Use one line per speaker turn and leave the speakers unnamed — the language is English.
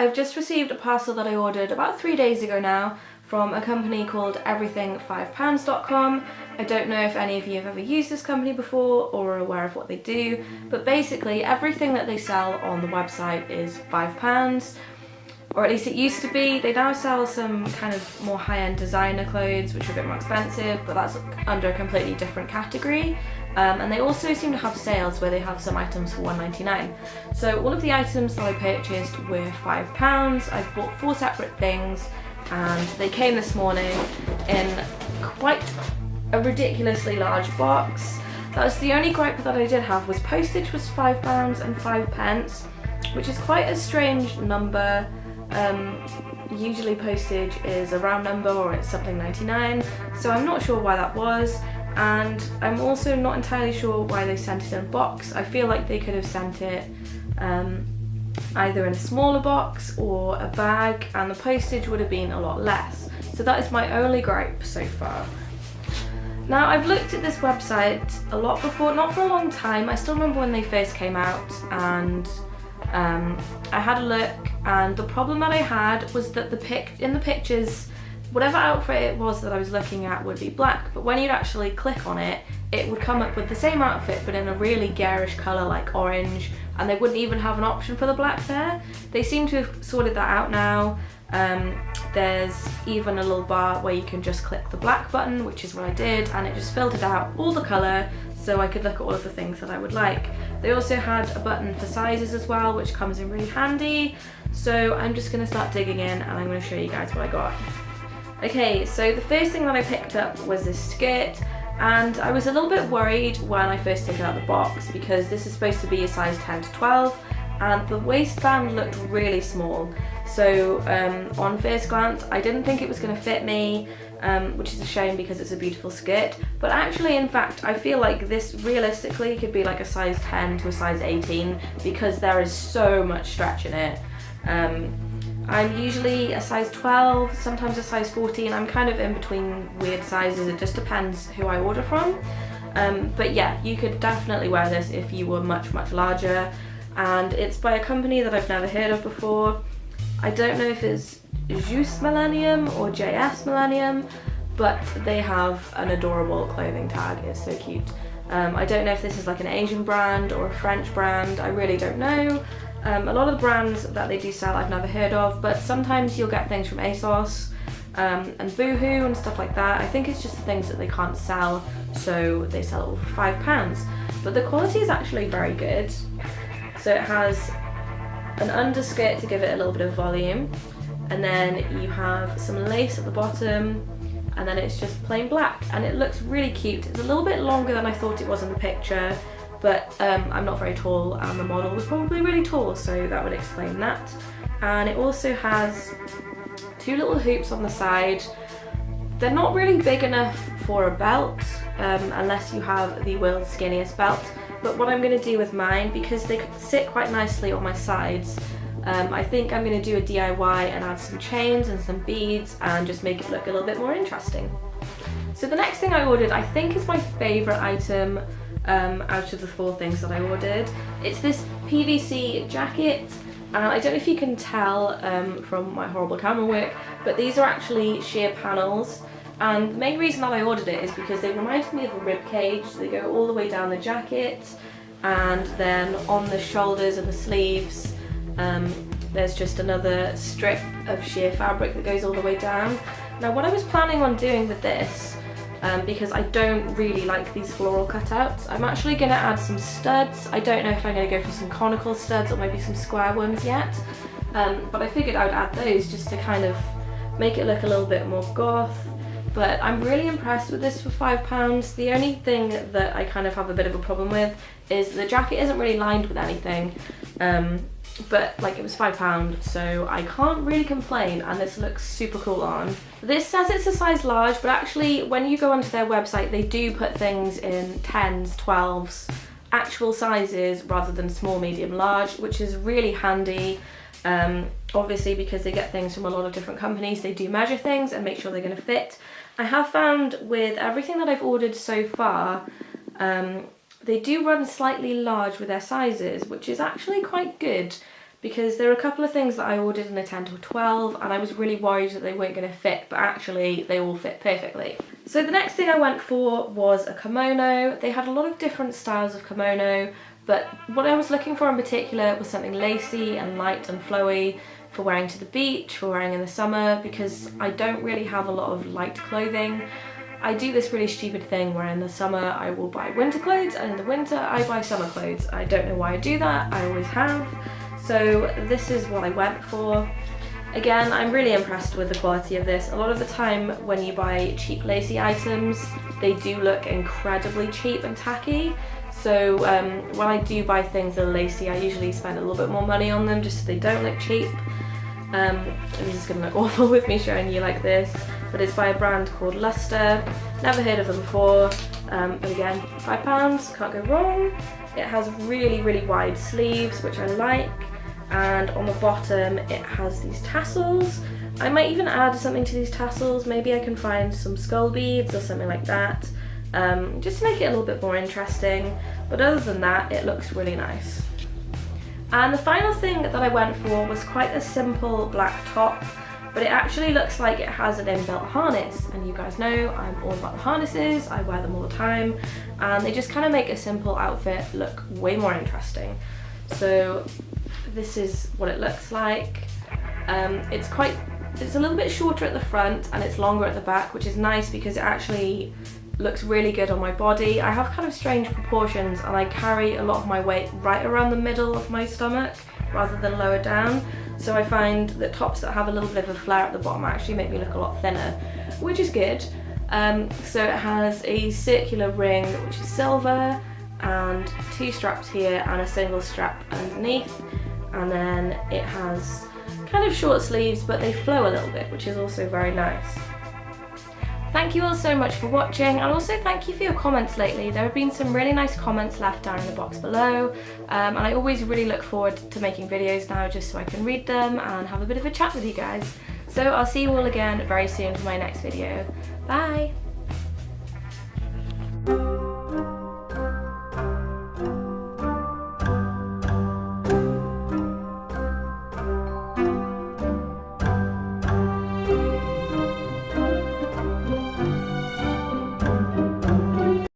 I've just received a parcel that I ordered about 3 days ago now from a company called everything5pounds.com. I don't know if any of you have ever used this company before or are aware of what they do, but basically everything that they sell on the website is £5, or at least it used to be. They now sell some kind of more high-end designer clothes which are a bit more expensive, but that's under a completely different category. And they also seem to have sales where they have some items for £1.99. So all of the items that I purchased were £5. I bought 4 separate things and they came this morning in quite a ridiculously large box. That was the only gripe that I did have, was postage was £5 and 5 pence, which is quite a strange number. Usually postage is a round number or it's something 99, so I'm not sure why that was. And I'm also not entirely sure why they sent it in a box. I feel like they could have sent it either in a smaller box or a bag, and the postage would have been a lot less. So that is my only gripe so far. Now, I've looked at this website a lot before, not for a long time. I still remember when they first came out, and I had a look, and the problem that I had was that in the pictures, whatever outfit it was that I was looking at would be black, but when you'd actually click on it, it would come up with the same outfit but in a really garish colour like orange, and they wouldn't even have an option for the black there. They seem to have sorted that out now. There's even a little bar where you can just click the black button, which is what I did, and it just filtered out all the colour so I could look at all of the things that I would like. They also had a button for sizes as well, which comes in really handy. So I'm just going to start digging in and I'm going to show you guys what I got. Okay, so the first thing that I picked up was this skirt, and I was a little bit worried when I first took it out of the box because this is supposed to be a size 10 to 12 and the waistband looked really small. So on first glance I didn't think it was going to fit me, which is a shame because it's a beautiful skirt, but actually in fact I feel like this realistically could be like a size 10 to a size 18 because there is so much stretch in it. I'm usually a size 12, sometimes a size 14. I'm kind of in between weird sizes, it just depends who I order from. But yeah, you could definitely wear this if you were much larger, and it's by a company that I've never heard of before. I don't know if it's Jus Millennium or JS Millennium, but they have an adorable clothing tag, it's so cute. I don't know if this is like an Asian brand or a French brand, I really don't know. A lot of the brands that they do sell I've never heard of, but sometimes you'll get things from ASOS and Boohoo and stuff like that. I think it's just things that they can't sell, so they sell it all for £5. But the quality is actually very good. So it has an underskirt to give it a little bit of volume, and then you have some lace at the bottom, and then it's just plain black, and it looks really cute. It's a little bit longer than I thought it was in the picture, but I'm not very tall and the model was probably really tall, so that would explain that. And it also has 2 little hoops on the side. They're not really big enough for a belt, unless you have the world's skinniest belt, but what I'm going to do with mine, because they sit quite nicely on my sides, I think I'm going to do a DIY and add some chains and some beads and just make it look a little bit more interesting. So the next thing I ordered I think is my favourite item out of the 4 things that I ordered. It's this PVC jacket, and I don't know if you can tell from my horrible camera work, but these are actually sheer panels, and the main reason that I ordered it is because they reminded me of a rib cage. They go all the way down the jacket, and then on the shoulders and the sleeves there's just another strip of sheer fabric that goes all the way down. Now what I was planning on doing with this, because I don't really like these floral cutouts, I'm actually going to add some studs. I don't know if I'm going to go for some conical studs or maybe some square ones yet, but I figured I would add those just to kind of make it look a little bit more goth. But I'm really impressed with this for £5. The only thing that I kind of have a bit of a problem with is the jacket isn't really lined with anything, but like it was £5, so I can't really complain, and this looks super cool on. This says it's a size large, but actually when you go onto their website they do put things in 10s, 12s, actual sizes rather than small, medium, large, which is really handy. Obviously because they get things from a lot of different companies, they do measure things and make sure they're going to fit. I have found with everything that I've ordered so far, they do run slightly large with their sizes, which is actually quite good because there were a couple of things that I ordered in a 10 to 12 and I was really worried that they weren't going to fit, but actually they all fit perfectly. So the next thing I went for was a kimono. They had a lot of different styles of kimono, but what I was looking for in particular was something lacy and light and flowy for wearing to the beach, for wearing in the summer, because I don't really have a lot of light clothing. I do this really stupid thing where in the summer I will buy winter clothes and in the winter I buy summer clothes. I don't know why I do that, I always have. So this is what I went for. Again, I'm really impressed with the quality of this. A lot of the time when you buy cheap lacy items, they do look incredibly cheap and tacky. So when I do buy things that are lacy, I usually spend a little bit more money on them just so they don't look cheap. This is going to look awful with me showing you like this, but it's by a brand called Luster. Never heard of them before, but again, £5, can't go wrong. It has really, really wide sleeves, which I like, and on the bottom it has these tassels. I might even add something to these tassels. Maybe I can find some skull beads or something like that, just to make it a little bit more interesting, but other than that, it looks really nice. And the final thing that I went for was quite a simple black top, but it actually looks like it has an inbuilt harness, and you guys know I'm all about the harnesses, I wear them all the time, and they just kind of make a simple outfit look way more interesting. So this is what it looks like. It's a little bit shorter at the front and it's longer at the back, which is nice because it actually looks really good on my body. I have kind of strange proportions and I carry a lot of my weight right around the middle of my stomach rather than lower down, so I find that tops that have a little bit of a flare at the bottom actually make me look a lot thinner, which is good. So it has a circular ring which is silver and 2 straps here and a single strap underneath, and then it has kind of short sleeves but they flow a little bit, which is also very nice. Thank you all so much for watching, and also thank you for your comments lately. There have been some really nice comments left down in the box below, and I always really look forward to making videos now just so I can read them and have a bit of a chat with you guys. So I'll see you all again very soon for my next video. Bye!